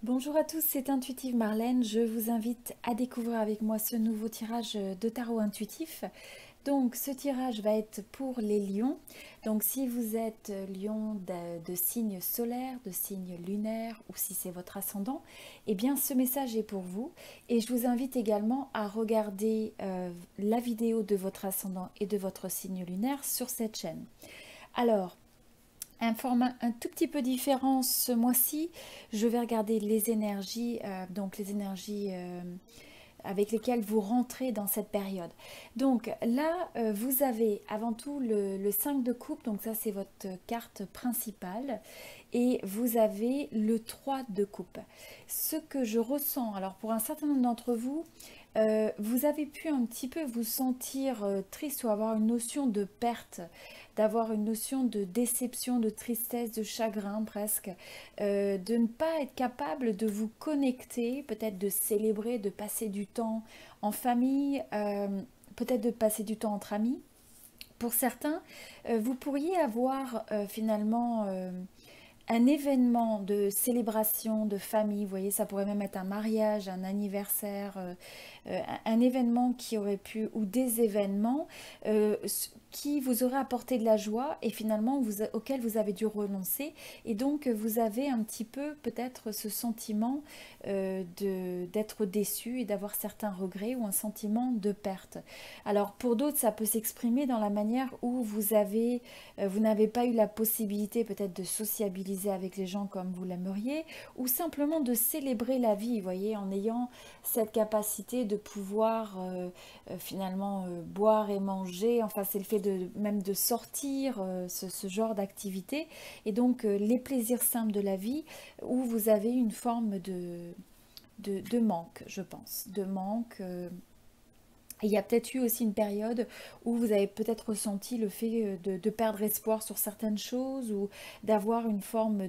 Bonjour à tous, c'est Intuitive Marlène. Je vous invite à découvrir avec moi ce nouveau tirage de tarot intuitif. Donc ce tirage va être pour les lions. Donc si vous êtes lion de signe solaire, de signe lunaire ou si c'est votre ascendant, eh bien ce message est pour vous. Et je vous invite également à regarder la vidéo de votre ascendant et de votre signe lunaire sur cette chaîne. Alors, un format un tout petit peu différent ce mois-ci. Je vais regarder les énergies, avec lesquelles vous rentrez dans cette période. Donc là, vous avez avant tout le 5 de coupe, donc ça c'est votre carte principale, et vous avez le 3 de coupe. Ce que je ressens, alors pour un certain nombre d'entre vous, vous avez pu un petit peu vous sentir triste ou avoir une notion de perte, d'avoir une notion de déception, de tristesse, de chagrin presque, de ne pas être capable de vous connecter, peut-être de célébrer, de passer du temps en famille, peut-être de passer du temps entre amis. Pour certains, vous pourriez avoir finalement un événement de célébration de famille, vous voyez, ça pourrait même être un mariage, un anniversaire, un événement qui aurait pu, ou des événements qui vous auraient apporté de la joie et finalement auquel vous avez dû renoncer. Et donc vous avez un petit peu peut-être ce sentiment d'être déçu et d'avoir certains regrets ou un sentiment de perte. Alors pour d'autres, ça peut s'exprimer dans la manière où vous n'avez pas eu la possibilité peut-être de sociabiliser avec les gens comme vous l'aimeriez, ou simplement de célébrer la vie, vous voyez, en ayant cette capacité de pouvoir finalement boire et manger, enfin c'est le fait même de sortir, ce genre d'activité, et donc les plaisirs simples de la vie, où vous avez une forme de manque, je pense, de manque. Il y a peut-être eu aussi une période où vous avez peut-être ressenti le fait de perdre espoir sur certaines choses ou d'avoir une forme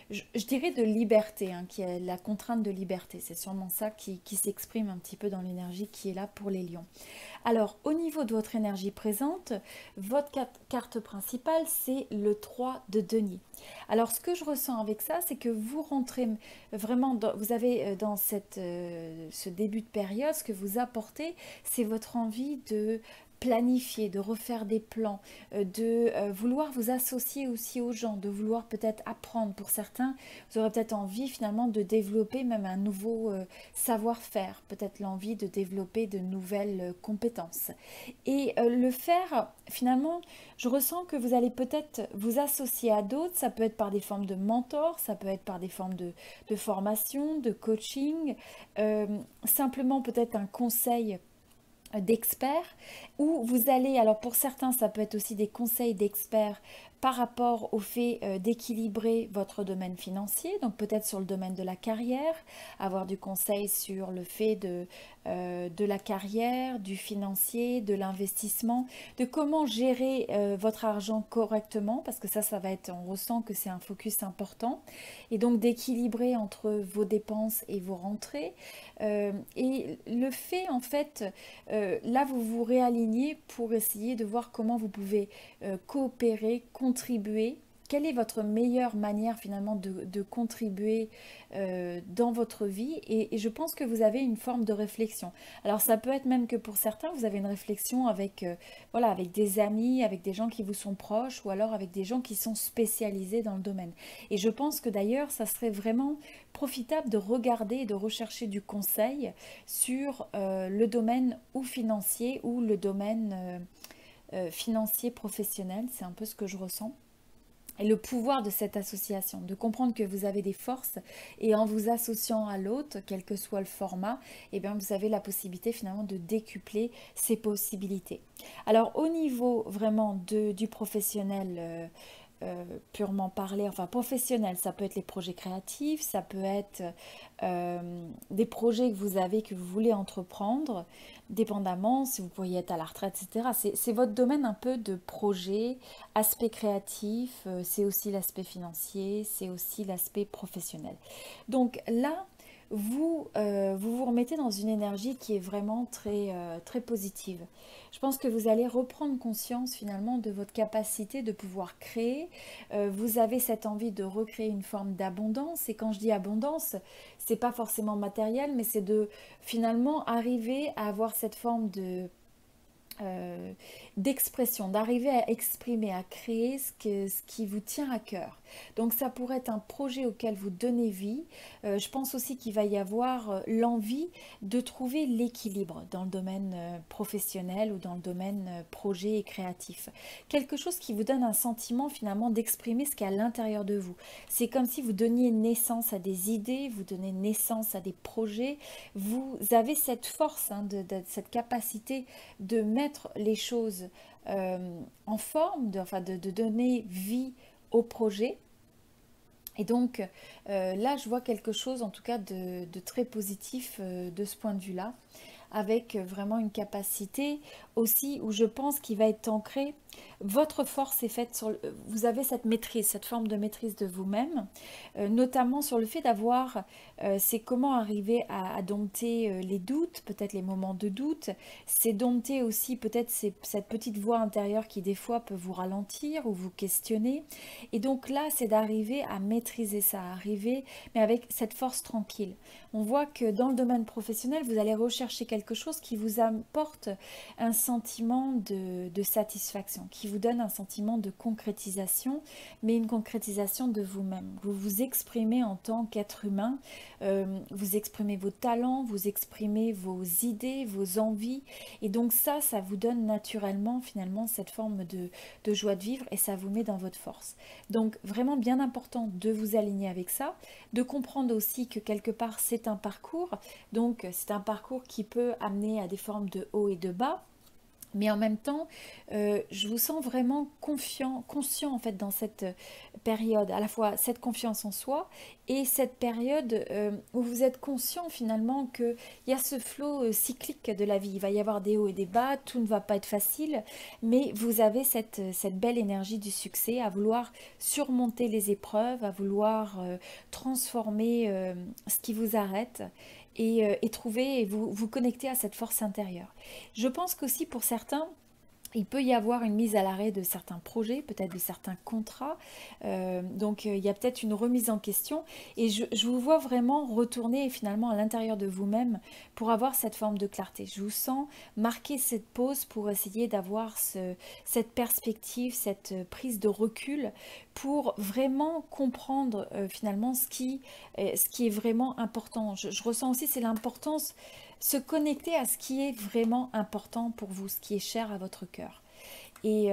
je dirais de liberté, hein, qui est la contrainte de liberté. C'est sûrement ça qui s'exprime un petit peu dans l'énergie qui est là pour les lions. Alors, au niveau de votre énergie présente, votre carte principale, c'est le 3 de denier. Alors, ce que je ressens avec ça, c'est que vous rentrez vraiment, vous avez dans ce début de période, ce que vous apportez, c'est votre envie de planifier, de refaire des plans, de vouloir vous associer aussi aux gens, de vouloir peut-être apprendre. Pour certains, vous aurez peut-être envie finalement de développer même un nouveau savoir-faire, peut-être l'envie de développer de nouvelles compétences. Et le faire, finalement, je ressens que vous allez peut-être vous associer à d'autres, ça peut être par des formes de mentors, ça peut être par des formes de formation, de coaching, simplement peut-être un conseil d'experts, où vous allez, alors pour certains ça peut être aussi des conseils d'experts par rapport au fait d'équilibrer votre domaine financier, donc peut-être sur le domaine de la carrière, avoir du conseil sur le fait de la carrière, du financier, de l'investissement, de comment gérer votre argent correctement, parce que ça va être, on ressent que c'est un focus important, et donc d'équilibrer entre vos dépenses et vos rentrées. Et le fait en fait, là vous vous réalignez pour essayer de voir comment vous pouvez coopérer, contribuer. Quelle est votre meilleure manière finalement de contribuer dans votre vie, et je pense que vous avez une forme de réflexion. Alors ça peut être même que pour certains, vous avez une réflexion avec, voilà, avec des amis, avec des gens qui vous sont proches, ou alors avec des gens qui sont spécialisés dans le domaine. Et je pense que d'ailleurs, ça serait vraiment profitable de regarder et de rechercher du conseil sur le domaine ou financier ou le domaine financier professionnel. C'est un peu ce que je ressens. Et le pouvoir de cette association, de comprendre que vous avez des forces, et en vous associant à l'autre, quel que soit le format, eh bien vous avez la possibilité finalement de décupler ces possibilités. Alors au niveau vraiment du professionnel, purement parler, enfin professionnel, ça peut être les projets créatifs, ça peut être des projets que vous avez, que vous voulez entreprendre, dépendamment si vous pourriez être à la retraite, etc. C'est votre domaine un peu de projet, aspect créatif, c'est aussi l'aspect financier, c'est aussi l'aspect professionnel. Donc là, vous remettez dans une énergie qui est vraiment très positive. Je pense que vous allez reprendre conscience finalement de votre capacité de pouvoir créer. Vous avez cette envie de recréer une forme d'abondance. Et quand je dis abondance, c'est pas forcément matériel, mais c'est de finalement arriver à avoir cette forme euh, d'expression, d'arriver à exprimer, à créer ce qui vous tient à cœur. Donc ça pourrait être un projet auquel vous donnez vie. Je pense aussi qu'il va y avoir l'envie de trouver l'équilibre dans le domaine professionnel ou dans le domaine projet et créatif. Quelque chose qui vous donne un sentiment finalement d'exprimer ce qui est à l'intérieur de vous. C'est comme si vous donniez naissance à des idées, vous donnez naissance à des projets. Vous avez cette force, hein, cette capacité de mettre les choses en forme, enfin de donner vie au projet. Et donc là, je vois quelque chose en tout cas de très positif de ce point de vue-là, avec vraiment une capacité aussi où je pense qu'il va être ancré. Votre force est faite sur... Vous avez cette maîtrise, cette forme de maîtrise de vous-même, notamment sur le fait d'avoir... c'est comment arriver à dompter les doutes, peut-être les moments de doute. C'est dompter aussi peut-être cette petite voix intérieure qui des fois peut vous ralentir ou vous questionner. Et donc là, c'est d'arriver à maîtriser ça, à arriver, mais avec cette force tranquille. On voit que dans le domaine professionnel, vous allez rechercher quelque chose qui vous apporte un sentiment de satisfaction, qui vous donne un sentiment de concrétisation, mais une concrétisation de vous-même. Vous vous exprimez en tant qu'être humain, vous exprimez vos talents, vous exprimez vos idées, vos envies, et donc ça vous donne naturellement finalement cette forme de joie de vivre et ça vous met dans votre force. Donc vraiment bien important de vous aligner avec ça, de comprendre aussi que quelque part c'est un parcours, donc c'est un parcours qui peut amener à des formes de haut et de bas. Mais en même temps, je vous sens vraiment conscient en fait dans cette période, à la fois cette confiance en soi et cette période où vous êtes conscient finalement qu'il y a ce flot cyclique de la vie. Il va y avoir des hauts et des bas, tout ne va pas être facile, mais vous avez cette belle énergie du succès à vouloir surmonter les épreuves, à vouloir transformer ce qui vous arrête et trouver et vous connecter à cette force intérieure. Je pense qu'aussi pour certains, il peut y avoir une mise à l'arrêt de certains projets, peut-être de certains contrats. Donc il y a peut-être une remise en question. Et je vous vois vraiment retourner finalement à l'intérieur de vous-même pour avoir cette forme de clarté. Je vous sens marquer cette pause pour essayer d'avoir cette perspective, cette prise de recul pour vraiment comprendre finalement ce qui est vraiment important. Je ressens aussi c'est l'importance se connecter à ce qui est vraiment important pour vous, ce qui est cher à votre cœur. Et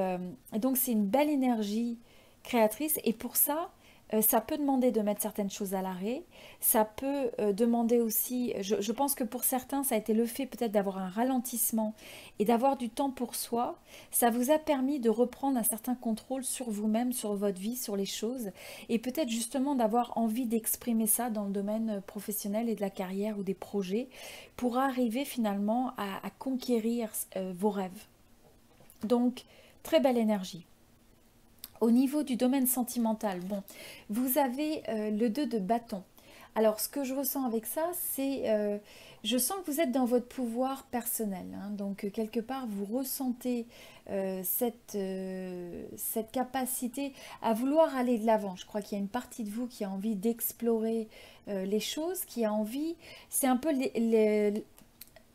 donc c'est une belle énergie créatrice et pour ça, ça peut demander de mettre certaines choses à l'arrêt, ça peut demander aussi, je pense que pour certains, ça a été le fait peut-être d'avoir un ralentissement et d'avoir du temps pour soi, ça vous a permis de reprendre un certain contrôle sur vous-même, sur votre vie, sur les choses, et peut-être justement d'avoir envie d'exprimer ça dans le domaine professionnel et de la carrière ou des projets, pour arriver finalement à conquérir vos rêves. Donc, très belle énergie. Au niveau du domaine sentimental, bon, vous avez le 2 de bâton. Alors, ce que je ressens avec ça, c'est, je sens que vous êtes dans votre pouvoir personnel. Hein, donc, quelque part, vous ressentez cette capacité à vouloir aller de l'avant. Je crois qu'il y a une partie de vous qui a envie d'explorer les choses, qui a envie, c'est un peu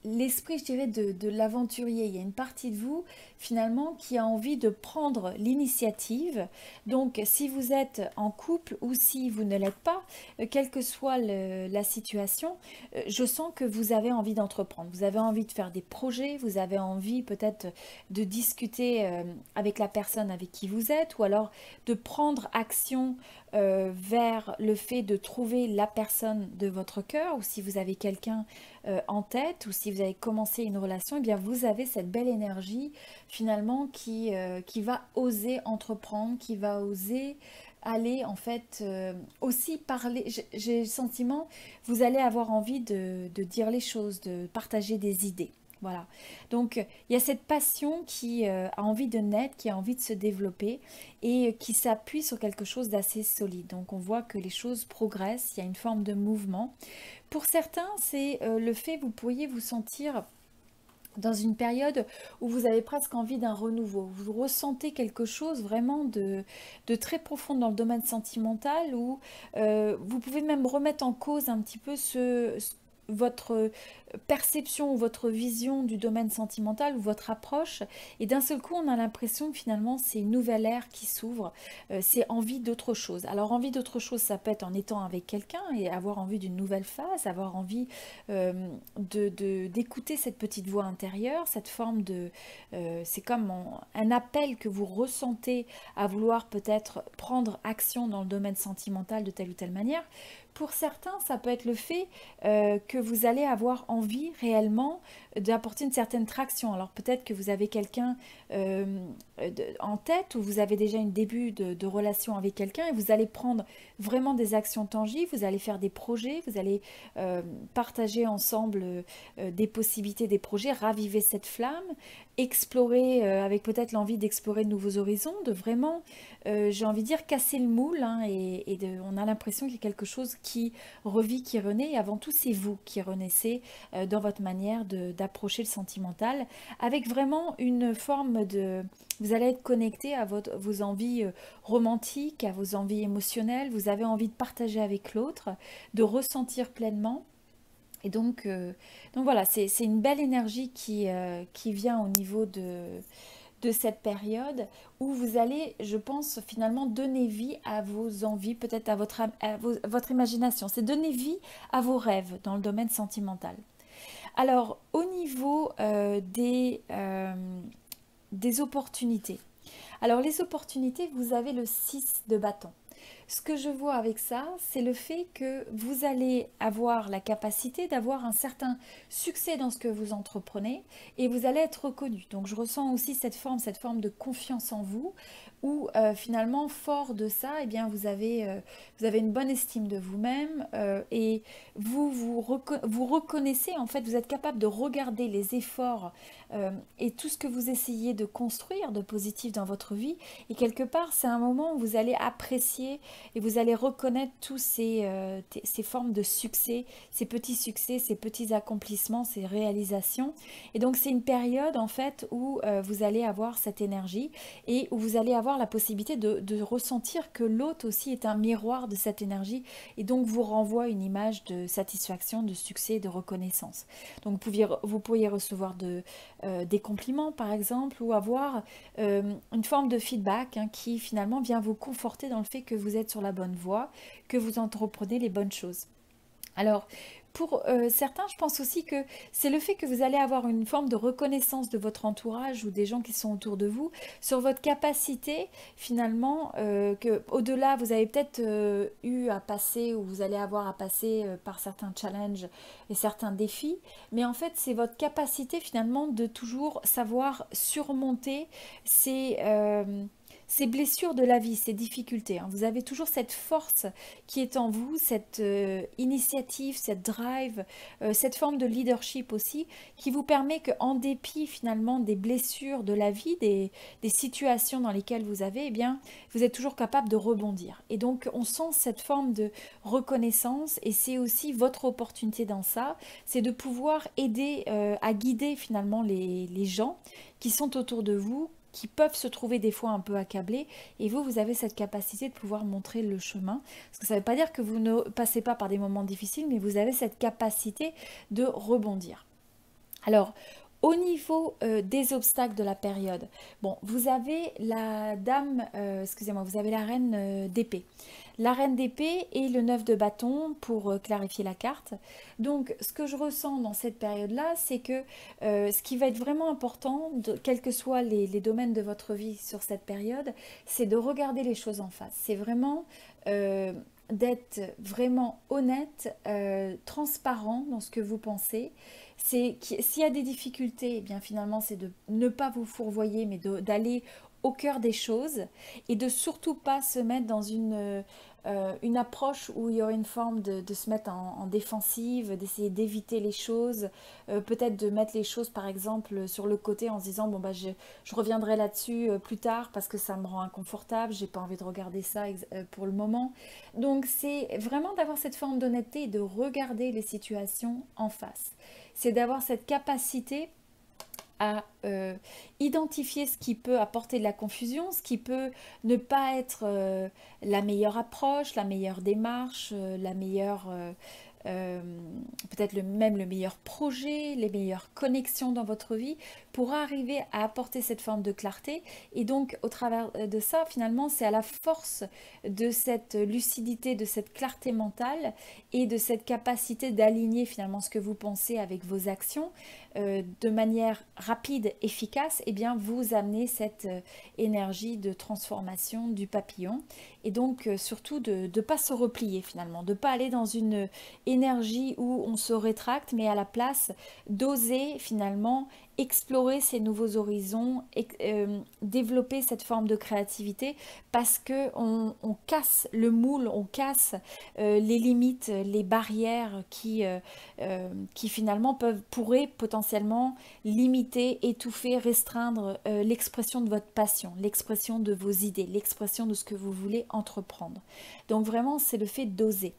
l'esprit, je dirais, de l'aventurier. Il y a une partie de vous, finalement, qui a envie de prendre l'initiative. Donc, si vous êtes en couple ou si vous ne l'êtes pas, quelle que soit la situation, je sens que vous avez envie d'entreprendre. Vous avez envie de faire des projets, vous avez envie peut-être de discuter avec la personne avec qui vous êtes ou alors de prendre action vers le fait de trouver la personne de votre cœur ou si vous avez quelqu'un en tête ou si vous avez commencé une relation, eh bien vous avez cette belle énergie finalement qui va oser entreprendre, qui va oser aller en fait aussi parler. J'ai le sentiment, vous allez avoir envie de dire les choses, de partager des idées. Voilà. Donc, il y a cette passion qui a envie de naître, qui a envie de se développer et qui s'appuie sur quelque chose d'assez solide. Donc, on voit que les choses progressent, il y a une forme de mouvement. Pour certains, c'est le fait, vous pourriez vous sentir dans une période où vous avez presque envie d'un renouveau. Vous ressentez quelque chose vraiment de très profond dans le domaine sentimental où vous pouvez même remettre en cause un petit peu votre perception ou votre vision du domaine sentimental ou votre approche et d'un seul coup on a l'impression que finalement c'est une nouvelle ère qui s'ouvre, c'est envie d'autre chose. Alors envie d'autre chose ça peut être en étant avec quelqu'un et avoir envie d'une nouvelle phase, avoir envie d'écouter cette petite voix intérieure, cette forme de c'est comme un appel que vous ressentez à vouloir peut-être prendre action dans le domaine sentimental de telle ou telle manière. Pour certains, ça peut être le fait que vous allez avoir envie réellement d'apporter une certaine traction. Alors peut-être que vous avez quelqu'un en tête ou vous avez déjà un début de relation avec quelqu'un et vous allez prendre vraiment des actions tangibles, vous allez faire des projets, vous allez partager ensemble des possibilités, des projets, raviver cette flamme, explorer avec peut-être l'envie d'explorer de nouveaux horizons, de vraiment, j'ai envie de dire, casser le moule hein, on a l'impression qu'il y a quelque chose qui revit, qui renaît et avant tout c'est vous qui renaissez dans votre manière d'approcher le sentimental avec vraiment une forme de... Vous allez être connecté à vos envies romantiques, à vos envies émotionnelles, vous avez envie de partager avec l'autre, de ressentir pleinement. Et donc voilà, c'est une belle énergie qui vient au niveau de cette période où vous allez, je pense, finalement donner vie à vos envies, peut-être votre imagination. C'est donner vie à vos rêves dans le domaine sentimental. Alors, au niveau des opportunités. Alors, les opportunités, vous avez le 6 de bâton. Ce que je vois avec ça, c'est le fait que vous allez avoir la capacité d'avoir un certain succès dans ce que vous entreprenez et vous allez être reconnu. Donc je ressens aussi cette forme de confiance en vous où finalement, fort de ça, eh bien, vous avez une bonne estime de vous-même et vous reconnaissez, en fait, vous êtes capable de regarder les efforts et tout ce que vous essayez de construire de positif dans votre vie. Et quelque part, c'est un moment où vous allez apprécier et vous allez reconnaître tous ces formes de succès, ces petits accomplissements, ces réalisations. Et donc, c'est une période, en fait, où vous allez avoir cette énergie et où vous allez avoir la possibilité de ressentir que l'autre aussi est un miroir de cette énergie et donc vous renvoie une image de satisfaction, de succès, de reconnaissance. Donc, vous pourriez recevoir des compliments, par exemple, ou avoir une forme de feedback hein, qui finalement vient vous conforter dans le fait que vous êtes sur la bonne voie, que vous entreprenez les bonnes choses. Alors, pour certains, je pense aussi que c'est le fait que vous allez avoir une forme de reconnaissance de votre entourage ou des gens qui sont autour de vous sur votre capacité finalement que au-delà, vous avez peut-être eu à passer ou vous allez avoir à passer par certains challenges et certains défis, mais en fait, c'est votre capacité finalement de toujours savoir surmonter ces blessures de la vie, ces difficultés. Hein. Vous avez toujours cette force qui est en vous, cette initiative, cette drive, cette forme de leadership aussi, qui vous permet qu'en dépit finalement des blessures de la vie, des situations dans lesquelles vous avez, eh bien, vous êtes toujours capable de rebondir. Et donc, on sent cette forme de reconnaissance et c'est aussi votre opportunité dans ça, c'est de pouvoir aider à guider finalement les gens qui sont autour de vous, qui peuvent se trouver des fois un peu accablés et vous avez cette capacité de pouvoir montrer le chemin parce que ça ne veut pas dire que vous ne passez pas par des moments difficiles mais vous avez cette capacité de rebondir. Alors au niveau des obstacles de la période, bon, vous avez la dame, excusez-moi, vous avez la reine d'épée. La reine d'épée et le 9 de bâton pour clarifier la carte. Donc, ce que je ressens dans cette période-là, c'est que ce qui va être vraiment important, quels que soient les domaines de votre vie sur cette période, c'est de regarder les choses en face. C'est vraiment d'être vraiment honnête, transparent dans ce que vous pensez. S'il y a des difficultés, eh bien finalement c'est de ne pas vous fourvoyer, mais d'aller au cœur des choses et de surtout pas se mettre dans une approche où il y aurait une forme de se mettre en défensive, d'essayer d'éviter les choses, peut-être de mettre les choses par exemple sur le côté en se disant bon bah je reviendrai là-dessus plus tard parce que ça me rend inconfortable, j'ai pas envie de regarder ça pour le moment. Donc c'est vraiment d'avoir cette forme d'honnêteté et de regarder les situations en face. C'est d'avoir cette capacité à identifier ce qui peut apporter de la confusion, ce qui peut ne pas être la meilleure approche, la meilleure démarche, la meilleure, euh, peut-être même le meilleur projet, les meilleures connexions dans votre vie pour arriver à apporter cette forme de clarté. Et donc au travers de ça, finalement, c'est à la force de cette lucidité, de cette clarté mentale et de cette capacité d'aligner finalement ce que vous pensez avec vos actions de manière rapide, efficace, et bien vous amenez cette énergie de transformation du papillon. Et donc surtout de ne pas se replier finalement, de ne pas aller dans une énergie où on se rétracte, mais à la place d'oser finalement explorer ces nouveaux horizons, développer cette forme de créativité parce que on casse le moule, on casse les limites, les barrières qui finalement pourraient potentiellement limiter, étouffer, restreindre l'expression de votre passion, l'expression de vos idées, l'expression de ce que vous voulez entreprendre. Donc vraiment, c'est le fait d'oser.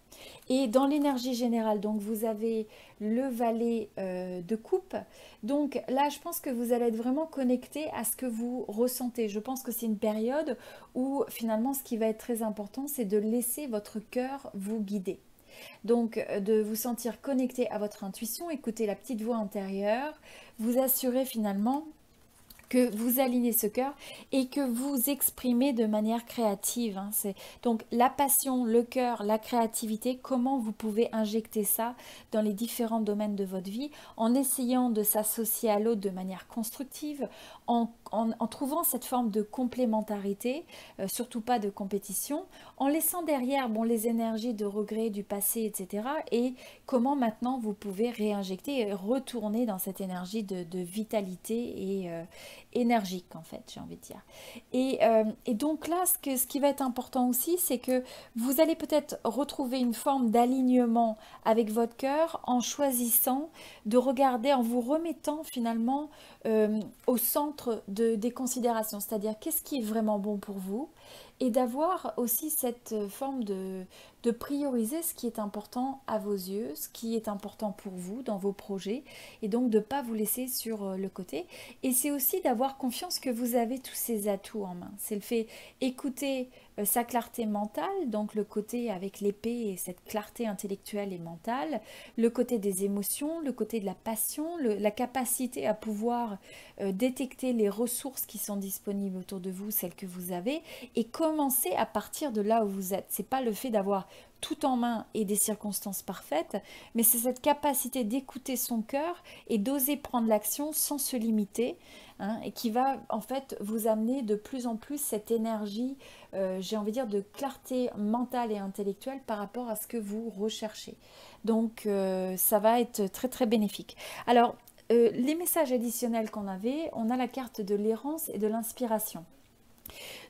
Et dans l'énergie générale, donc vous avez le valet de coupe. Donc là, je pense que vous allez être vraiment connecté à ce que vous ressentez. Je pense que c'est une période où finalement, ce qui va être très important, c'est de laisser votre cœur vous guider. Donc de vous sentir connecté à votre intuition, écouter la petite voix intérieure, vous assurer finalement que vous alignez ce cœur et que vous exprimez de manière créative. Hein. C'est donc la passion, le cœur, la créativité, comment vous pouvez injecter ça dans les différents domaines de votre vie en essayant de s'associer à l'autre de manière constructive, en trouvant cette forme de complémentarité, surtout pas de compétition, en laissant derrière les énergies de regret du passé, etc. Et comment maintenant vous pouvez réinjecter et retourner dans cette énergie de vitalité et énergique en fait, j'ai envie de dire. Et donc là, ce qui va être important aussi, c'est que vous allez peut-être retrouver une forme d'alignement avec votre cœur en choisissant de regarder, en vous remettant finalement au centre des considérations, c'est-à-dire qu'est-ce qui est vraiment bon pour vous et d'avoir aussi cette forme de prioriser ce qui est important à vos yeux, ce qui est important pour vous dans vos projets et donc de ne pas vous laisser sur le côté. Et c'est aussi d'avoir confiance que vous avez tous ces atouts en main. C'est le fait écouter sa clarté mentale, donc le côté avec l'épée et cette clarté intellectuelle et mentale, le côté des émotions, le côté de la passion, la capacité à pouvoir détecter les ressources qui sont disponibles autour de vous, celles que vous avez, et commencer à partir de là où vous êtes. C'est pas le fait d'avoir tout en main et des circonstances parfaites, mais c'est cette capacité d'écouter son cœur et d'oser prendre l'action sans se limiter, hein, et qui va en fait vous amener de plus en plus cette énergie, j'ai envie de dire, de clarté mentale et intellectuelle par rapport à ce que vous recherchez. Donc ça va être très très bénéfique. Alors, les messages additionnels qu'on avait, on a la carte de l'errance et de l'inspiration.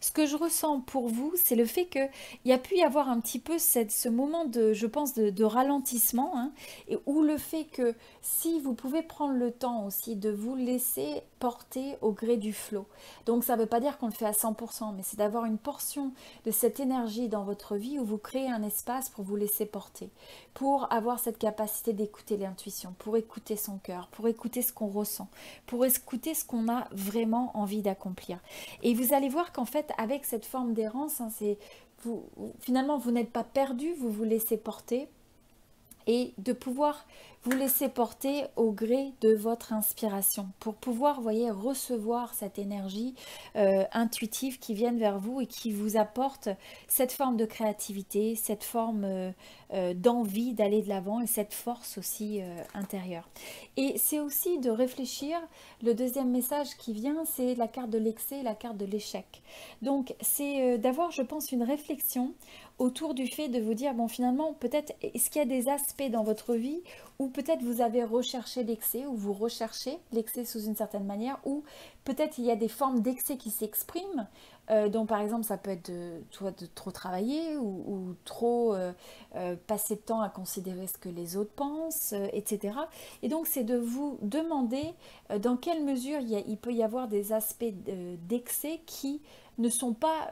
Ce que je ressens pour vous, c'est le fait qu'il y a pu y avoir un petit peu ce moment de, je pense, de ralentissement, hein, et où le fait que si vous pouvez prendre le temps aussi de vous laisser porter au gré du flot. Donc ça ne veut pas dire qu'on le fait à 100%, mais c'est d'avoir une portion de cette énergie dans votre vie où vous créez un espace pour vous laisser porter, pour avoir cette capacité d'écouter l'intuition, pour écouter son cœur, pour écouter ce qu'on ressent, pour écouter ce qu'on a vraiment envie d'accomplir. Et vous allez voir qu'en fait, avec cette forme d'errance, hein, finalement, vous n'êtes pas perdu, vous vous laissez porter et de pouvoir vous laisser porter au gré de votre inspiration pour pouvoir, voyez, recevoir cette énergie intuitive qui vient vers vous et qui vous apporte cette forme de créativité, cette forme d'envie d'aller de l'avant et cette force aussi intérieure. Et c'est aussi de réfléchir, le deuxième message qui vient, c'est la carte de l'excès et la carte de l'échec. Donc c'est d'avoir, je pense, une réflexion autour du fait de vous dire, bon finalement, peut-être, est-ce qu'il y a des aspects dans votre vie où peut-être vous avez recherché l'excès, ou vous recherchez l'excès sous une certaine manière, ou peut-être il y a des formes d'excès qui s'expriment. Donc par exemple ça peut être soit de trop travailler ou trop passer de temps à considérer ce que les autres pensent, etc. Et donc c'est de vous demander dans quelle mesure il peut y avoir des aspects d'excès qui ne sont pas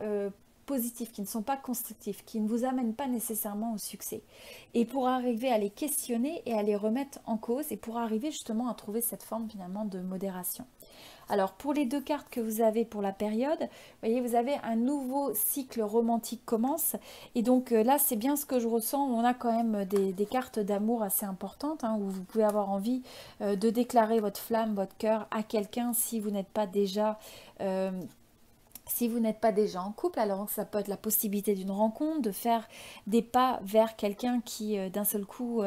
positifs, qui ne sont pas constructifs, qui ne vous amènent pas nécessairement au succès. Et pour arriver à les questionner et à les remettre en cause, et pour arriver justement à trouver cette forme finalement de modération. Alors pour les deux cartes que vous avez pour la période, vous voyez, vous avez un nouveau cycle romantique commence. Et donc là, c'est bien ce que je ressens. On a quand même des cartes d'amour assez importantes, hein, où vous pouvez avoir envie de déclarer votre flamme, votre cœur à quelqu'un si vous n'êtes pas déjà... si vous n'êtes pas déjà en couple, alors ça peut être la possibilité d'une rencontre, de faire des pas vers quelqu'un qui, d'un seul coup,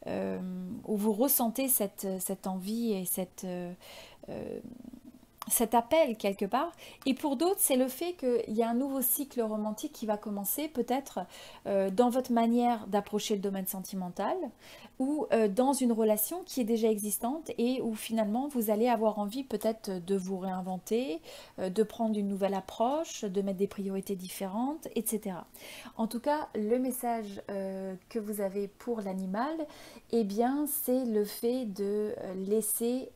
où vous ressentez cette envie et cet appel quelque part. Et pour d'autres, c'est le fait qu'il y a un nouveau cycle romantique qui va commencer peut-être dans votre manière d'approcher le domaine sentimental ou dans une relation qui est déjà existante et où finalement vous allez avoir envie peut-être de vous réinventer, de prendre une nouvelle approche, de mettre des priorités différentes, etc. En tout cas, le message que vous avez pour l'animal, eh bien, c'est le fait de laisser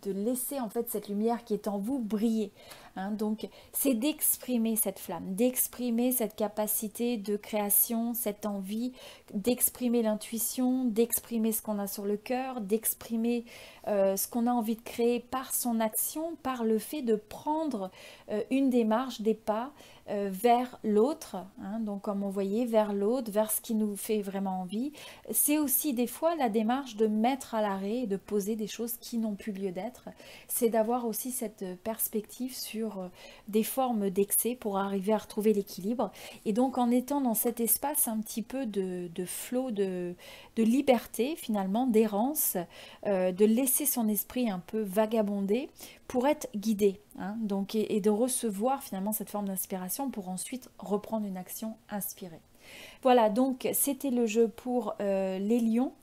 laisser en fait cette lumière qui est en vous briller. Hein, donc c'est d'exprimer cette flamme, d'exprimer cette capacité de création, cette envie, d'exprimer l'intuition, d'exprimer ce qu'on a sur le cœur, d'exprimer ce qu'on a envie de créer par son action, par le fait de prendre une démarche, des pas vers l'autre, hein, donc comme on voyait, vers l'autre, vers ce qui nous fait vraiment envie. C'est aussi des fois la démarche de mettre à l'arrêt et de poser des choses qui n'ont plus lieu d'être. C'est d'avoir aussi cette perspective sur des formes d'excès pour arriver à retrouver l'équilibre. Et donc en étant dans cet espace un petit peu de flot, de liberté finalement, d'errance, de laisser son esprit un peu vagabonder pour être guidé, hein, donc, et de recevoir finalement cette forme d'inspiration pour ensuite reprendre une action inspirée. Voilà, donc c'était le jeu pour les lions.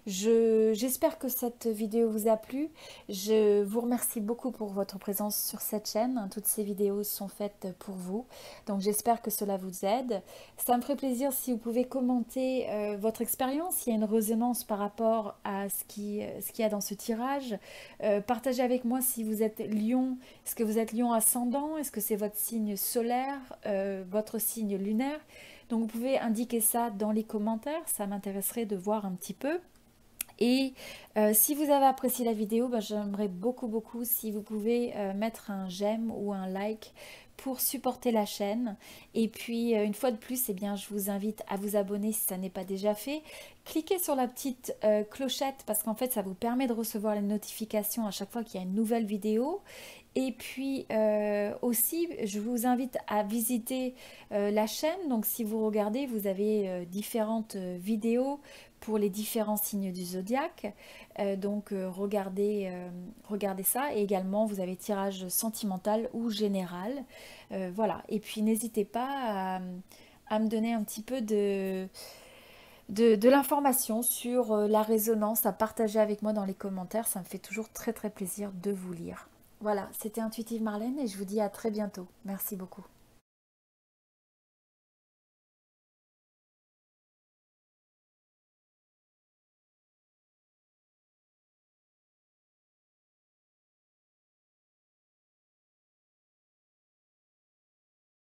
J'espère que cette vidéo vous a plu. Je vous remercie beaucoup pour votre présence sur cette chaîne. Toutes ces vidéos sont faites pour vous. Donc j'espère que cela vous aide. Ça me ferait plaisir si vous pouvez commenter votre expérience, s'il y a une résonance par rapport à ce qu'il y a dans ce tirage. Partagez avec moi si vous êtes lion. Est-ce que vous êtes lion ascendant? Est-ce que c'est votre signe solaire, votre signe lunaire? Donc vous pouvez indiquer ça dans les commentaires, ça m'intéresserait de voir un petit peu. Et si vous avez apprécié la vidéo, j'aimerais beaucoup si vous pouvez mettre un j'aime ou un like pour supporter la chaîne. Et puis une fois de plus, eh bien, je vous invite à vous abonner si ça n'est pas déjà fait. Cliquez sur la petite clochette parce qu'en fait ça vous permet de recevoir les notifications à chaque fois qu'il y a une nouvelle vidéo. Et puis aussi, je vous invite à visiter la chaîne. Donc si vous regardez, vous avez différentes vidéos pour les différents signes du zodiaque. Donc regardez ça. Et également, vous avez tirage sentimental ou général. Voilà. Et puis n'hésitez pas à me donner un petit peu de l'information sur la résonance, à partager avec moi dans les commentaires. Ça me fait toujours très plaisir de vous lire. Voilà, c'était Intuitive Marlène et je vous dis à très bientôt. Merci beaucoup.